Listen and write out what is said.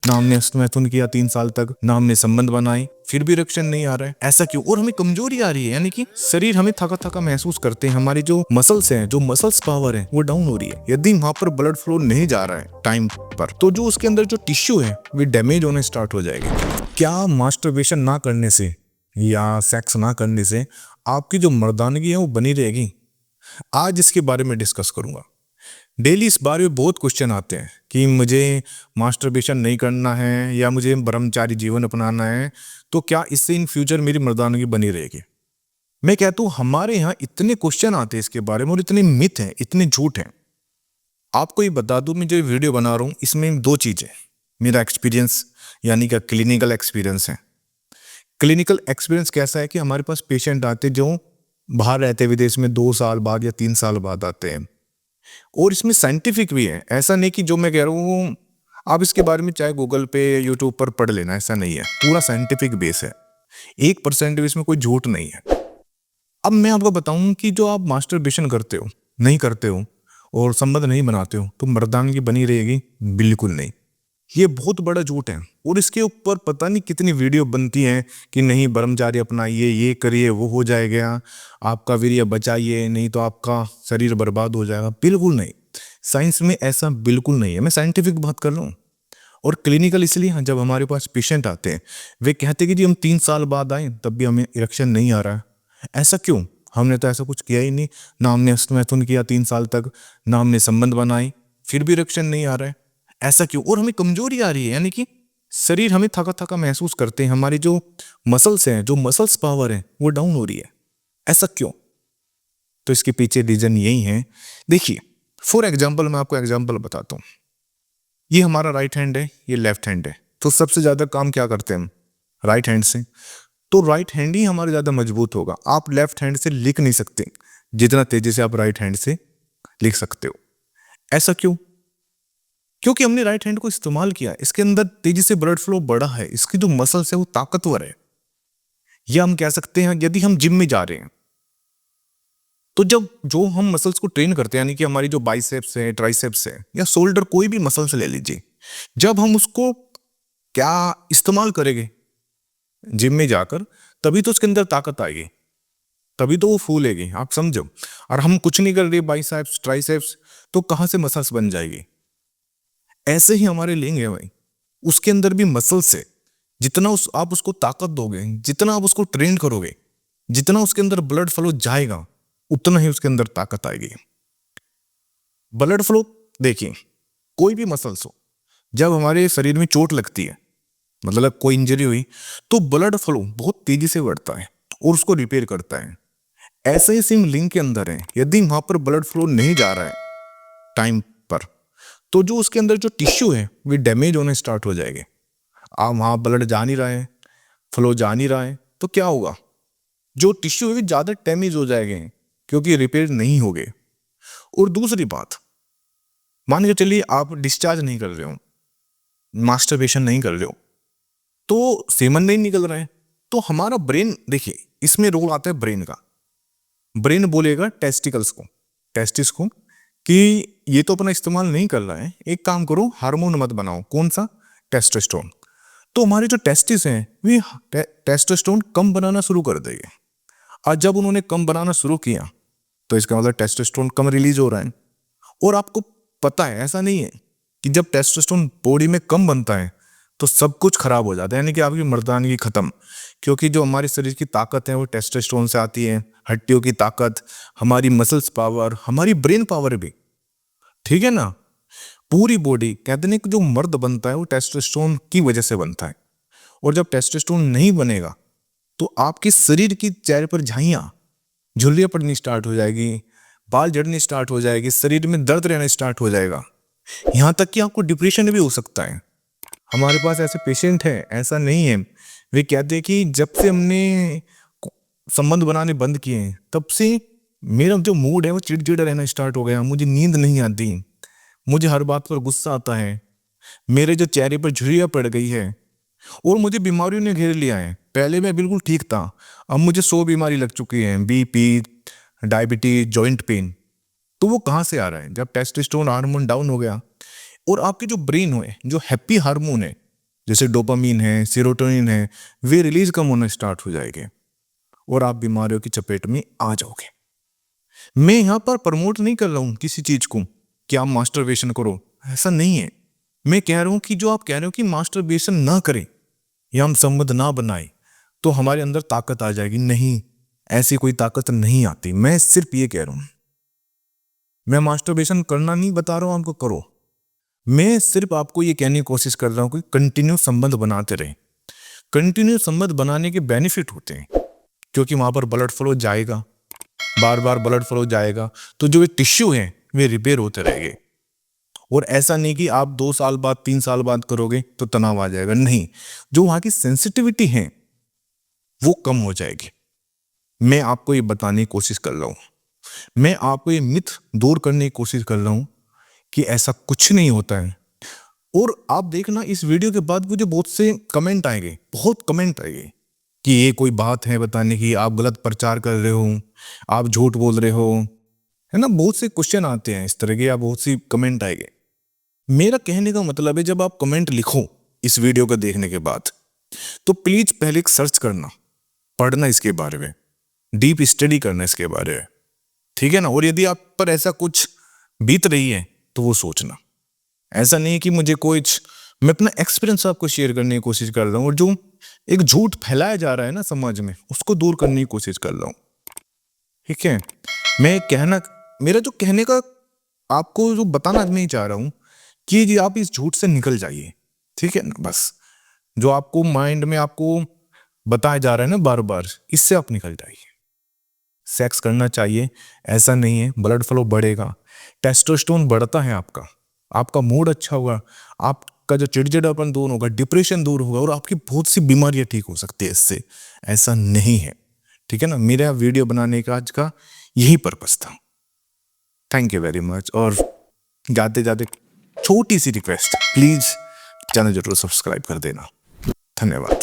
ना हमने स्तनपान किया 3 साल तक, ना हमने संबंध बनाए, फिर भी इरेक्शन नहीं आ रहा है। ऐसा क्यों? और हमें कमजोरी आ रही है, यानी कि शरीर हमें थका थका महसूस करते हैं, हमारी जो मसल्स हैं, जो मसल्स पावर है वो डाउन हो रही है। यदि वहां पर ब्लड फ्लो नहीं जा रहा है टाइम पर, तो जो उसके अंदर जो टिश्यू है वो डैमेज होने स्टार्ट हो जाएगी। क्या मास्टरबेशन ना करने से या सेक्स ना करने से आपकी जो मर्दानगी है वो बनी रहेगी? आज इसके बारे में डिस्कस करूंगा। डेली इस बारे में बहुत क्वेश्चन आते हैं कि मुझे मास्टरबेशन नहीं करना है या मुझे ब्रह्मचारी जीवन अपनाना है, तो क्या इससे इन फ्यूचर मेरी मर्दानगी बनी रहेगी? मैं कहता हूँ हमारे यहाँ इतने क्वेश्चन आते हैं इसके बारे में और इतने मिथ हैं, इतने झूठ हैं। आपको ये बता दूं, मैं जो वीडियो बना रहा हूँ इसमें 2 चीजें, मेरा एक्सपीरियंस यानी कि क्लिनिकल एक्सपीरियंस है। क्लिनिकल एक्सपीरियंस कैसा है कि हमारे पास पेशेंट आते हैं जो बाहर रहते हैं, विदेश में 2 साल बाद या 3 साल बाद आते हैं, और इसमें साइंटिफिक भी है। ऐसा नहीं कि जो मैं कह रहा हूँ आप इसके बारे में चाहे गूगल पे यूट्यूब पर पढ़ लेना, ऐसा नहीं है, पूरा साइंटिफिक बेस है। 1% भी इसमें कोई झूठ नहीं है। अब मैं आपको बताऊं कि जो आप मास्टरबेशन करते हो, नहीं करते हो और संबंध नहीं बनाते हो, तो मर्दानगी बनी रहेगी? बिल्कुल नहीं। ये बहुत बड़ा झूठ है और इसके ऊपर पता नहीं कितनी वीडियो बनती हैं कि नहीं ब्रह्मचार्य अपनाइए, ये करिए, वो हो जाएगा, आपका वीर्य बचाइए, नहीं तो आपका शरीर बर्बाद हो जाएगा। बिल्कुल नहीं, साइंस में ऐसा बिल्कुल नहीं है। मैं साइंटिफिक बात कर रहा हूँ। और क्लिनिकल इसलिए, हाँ, जब हमारे पास पेशेंट आते हैं वे कहते हैं कि जी हम 3 साल बाद आए तब भी हमें इरेक्शन नहीं आ रहा है। ऐसा क्यों? हमने तो ऐसा कुछ किया ही नहीं, ना हमने स्तनपान किया 3 साल तक, ना हमने संबंध बनाए, फिर भी इरेक्शन नहीं आ रहा है। ऐसा क्यों? और हमें कमजोरी आ रही है, यानी कि शरीर हमें थका थका महसूस करते हैं, हमारी जो मसल्स हैं, जो मसल्स पावर है वो डाउन हो रही है। ऐसा क्यों? तो इसके पीछे रीजन यही है। देखिए, फॉर एग्जाम्पल मैं आपको एग्जाम्पल बताता हूँ। ये हमारा राइट हैंड है, ये लेफ्ट हैंड है, तो सबसे ज्यादा काम क्या करते हैं हम? राइट हैंड से। तो राइट हैंड ही हमारा ज्यादा मजबूत होगा। आप लेफ्ट हैंड से लिख नहीं सकते जितना तेजी से आप राइट हैंड से लिख सकते हो। ऐसा क्यों? क्योंकि हमने राइट हैंड को इस्तेमाल किया, इसके अंदर तेजी से ब्लड फ्लो बढ़ा है, इसकी जो मसल्स है वो ताकतवर है। या हम कह सकते हैं यदि हम जिम में जा रहे हैं तो जब जो हम मसल्स को ट्रेन करते हैं, यानी कि हमारी जो बाइसेप्स है, ट्राइसेप्स है या शोल्डर, कोई भी मसल्स ले लीजिए, जब हम उसको क्या इस्तेमाल करेंगे जिम में जाकर, तभी तो उसके अंदर ताकत आएगी, तभी तो वो फूलेगी। आप समझो। और हम कुछ नहीं कर रहे, बाइसेप्स ट्राइसेप्स, तो कहां से मसल्स बन जाएगी? ऐसे ही हमारे लिंग है भाई, उसके अंदर भी मसल्स है। जितना आप उसको ताकत दोगे, जितना आप उसको ट्रेन करोगे, जितना उसके अंदर ब्लड फ्लो जाएगा, उतना ही उसके अंदर ताकत आएगी। ब्लड फ्लो, देखिए, कोई भी मसल्स हो, जब हमारे शरीर में चोट लगती है, मतलब कोई इंजरी हुई, तो ब्लड फ्लो बहुत तेजी से बढ़ता है और उसको रिपेयर करता है। ऐसे ही सेम लिंग के अंदर है, यदि वहां पर ब्लड फ्लो नहीं जा रहा है टाइम पर, तो जो उसके अंदर जो टिश्यू है वे डैमेज होने स्टार्ट हो जाएंगे। आप वहां ब्लड जा नहीं रहा है, फ्लो जा नहीं रहा है, तो क्या होगा? जो टिश्यू है वे ज्यादा डैमेज हो जाएंगे क्योंकि रिपेयर नहीं हो गए। और दूसरी बात, मान के चलिए आप डिस्चार्ज नहीं कर रहे हो, मास्टरबेशन नहीं कर रहे हो, तो सेमन नहीं निकल रहा है, तो हमारा ब्रेन, देखिए इसमें रोल आता है ब्रेन का। ब्रेन बोलेगा टेस्टिकल्स को, टेस्टिस को, कि ये तो अपना इस्तेमाल नहीं कर रहा है, एक काम करो, हार्मोन मत बनाओ। कौन सा? टेस्टोस्टेरोन। तो हमारे जो टेस्टिस हैं वे टेस्टोस्टेरोन कम बनाना शुरू कर देंगे। और जब उन्होंने कम बनाना शुरू किया तो इसका मतलब टेस्टोस्टेरोन कम रिलीज हो रहा है। और आपको पता है, ऐसा नहीं है कि जब टेस्टोस्टेरोन बॉडी में कम बनता है तो सब कुछ खराब हो जाता है, यानी कि आपकी मर्दानगी खत्म। क्योंकि जो हमारे शरीर की ताकत है वो टेस्टोस्टेरोन से आती है, हड्डियों की ताकत, हमारी मसल्स पावर, हमारी ब्रेन पावर भी, ठीक है ना। पूरी बॉडी, कहते हैं कि जो मर्द बनता है वो टेस्टोस्टेरोन की वजह से बनता है। और जब टेस्टोस्टेरोन नहीं बनेगा तो आपके शरीर की चेहरे पर झाइयां, झुर्रियां पड़नी स्टार्ट हो जाएगी, बाल झड़ने स्टार्ट हो जाएगी, शरीर में दर्द रहना स्टार्ट हो जाएगा, यहां तक कि आपको डिप्रेशन भी हो सकता है। हमारे पास ऐसे पेशेंट हैं, ऐसा नहीं है, वे कहते हैं कि जब से हमने संबंध बनाने बंद किए हैं तब से मेरा जो मूड है वो चिड़चिड़ा रहना स्टार्ट हो गया, मुझे नींद नहीं आती, मुझे हर बात पर गुस्सा आता है, मेरे जो चेहरे पर झुर्रियां पड़ गई है, और मुझे बीमारियों ने घेर लिया है। पहले मैं बिल्कुल ठीक था, अब मुझे 100 बीमारी लग चुकी है, बीपी, डायबिटीज, जॉइंट पेन। तो वो कहाँ से आ रहा है? जब टेस्टोस्टेरोन हार्मोन डाउन हो गया। और आपके जो ब्रेन है, जो हैप्पी हार्मोन है, जैसे डोपामीन है, सेरोटोनिन है, वे रिलीज कम होना स्टार्ट हो जाएंगे और आप बीमारियों की चपेट में आ जाओगे। मैं यहाँ पर प्रमोट नहीं कर रहा हूँ किसी चीज को कि आप मास्टरबेशन करो, ऐसा नहीं है। मैं कह रहा हूँ कि जो आप कह रहे हो कि मास्टरबेशन ना करें या हम संबंध ना बनाए तो हमारे अंदर ताकत आ जाएगी, नहीं, ऐसी कोई ताकत नहीं आती। मैं सिर्फ ये कह रहा हूं, मैं मास्टरबेशन करना नहीं बता रहा हूं आपको करो, मैं सिर्फ आपको ये कहने की कोशिश कर रहा हूं कि कंटिन्यू संबंध बनाते रहे। कंटिन्यू संबंध बनाने के बेनिफिट होते हैं क्योंकि वहां पर ब्लड फ्लो जाएगा, बार बार ब्लड फ्लो जाएगा, तो जो टिश्यू है वे रिपेयर होते रहेंगे। और ऐसा नहीं कि आप 2 साल बाद 3 साल बाद करोगे तो तनाव आ जाएगा, नहीं, जो वहां की सेंसिटिविटी है वो कम हो जाएगी। मैं आपको ये बताने की कोशिश कर रहा हूं, मैं आपको ये मिथ दूर करने की कोशिश कर रहा हूं कि ऐसा कुछ नहीं होता है। और आप देखना इस वीडियो के बाद मुझे बहुत से कमेंट आएंगे, बहुत कमेंट आएंगे कि ये कोई बात है बताने की, आप गलत प्रचार कर रहे हो, आप झूठ बोल रहे हो, है ना, बहुत से क्वेश्चन आते हैं इस तरह के, या बहुत सी कमेंट आएंगे। मेरा कहने का मतलब है जब आप कमेंट लिखो इस वीडियो को देखने के बाद तो प्लीज पहले एक सर्च करना, पढ़ना इसके बारे में, डीप स्टडी करना इसके बारे में, ठीक है ना। और यदि आप पर ऐसा कुछ बीत रही है तो वो सोचना। ऐसा नहीं है कि मुझे कुछ, मैं अपना एक्सपीरियंस आपको शेयर करने की कोशिश कर रहा हूँ और जो एक झूठ फैलाया जा रहा है ना समाज में उसको दूर करने की कोशिश कर रहा हूँ, ठीक है। मैं कहना, मेरा जो कहने का आपको जो बताना मैं चाह रहा हूँ कि आप इस झूठ से निकल जाइए, ठीक है ना। बस जो आपको माइंड में आपको बताया जा रहा है ना बार बार, इससे आप निकल जाइए। सेक्स करना चाहिए, ऐसा नहीं है, ब्लड फ्लो बढ़ेगा, टेस्टोस्टेरोन बढ़ता है, आपका मूड अच्छा होगा, आपका जो चिड़चिड़ापन दूर होगा, डिप्रेशन दूर होगा और आपकी बहुत सी बीमारियां ठीक हो सकती है इससे, ऐसा नहीं है, ठीक है ना। मेरा वीडियो बनाने का आज का यही पर्पस था। Thank you very much. और जाते जाते छोटी सी रिक्वेस्ट, प्लीज चैनल जरूर सब्सक्राइब कर देना। धन्यवाद।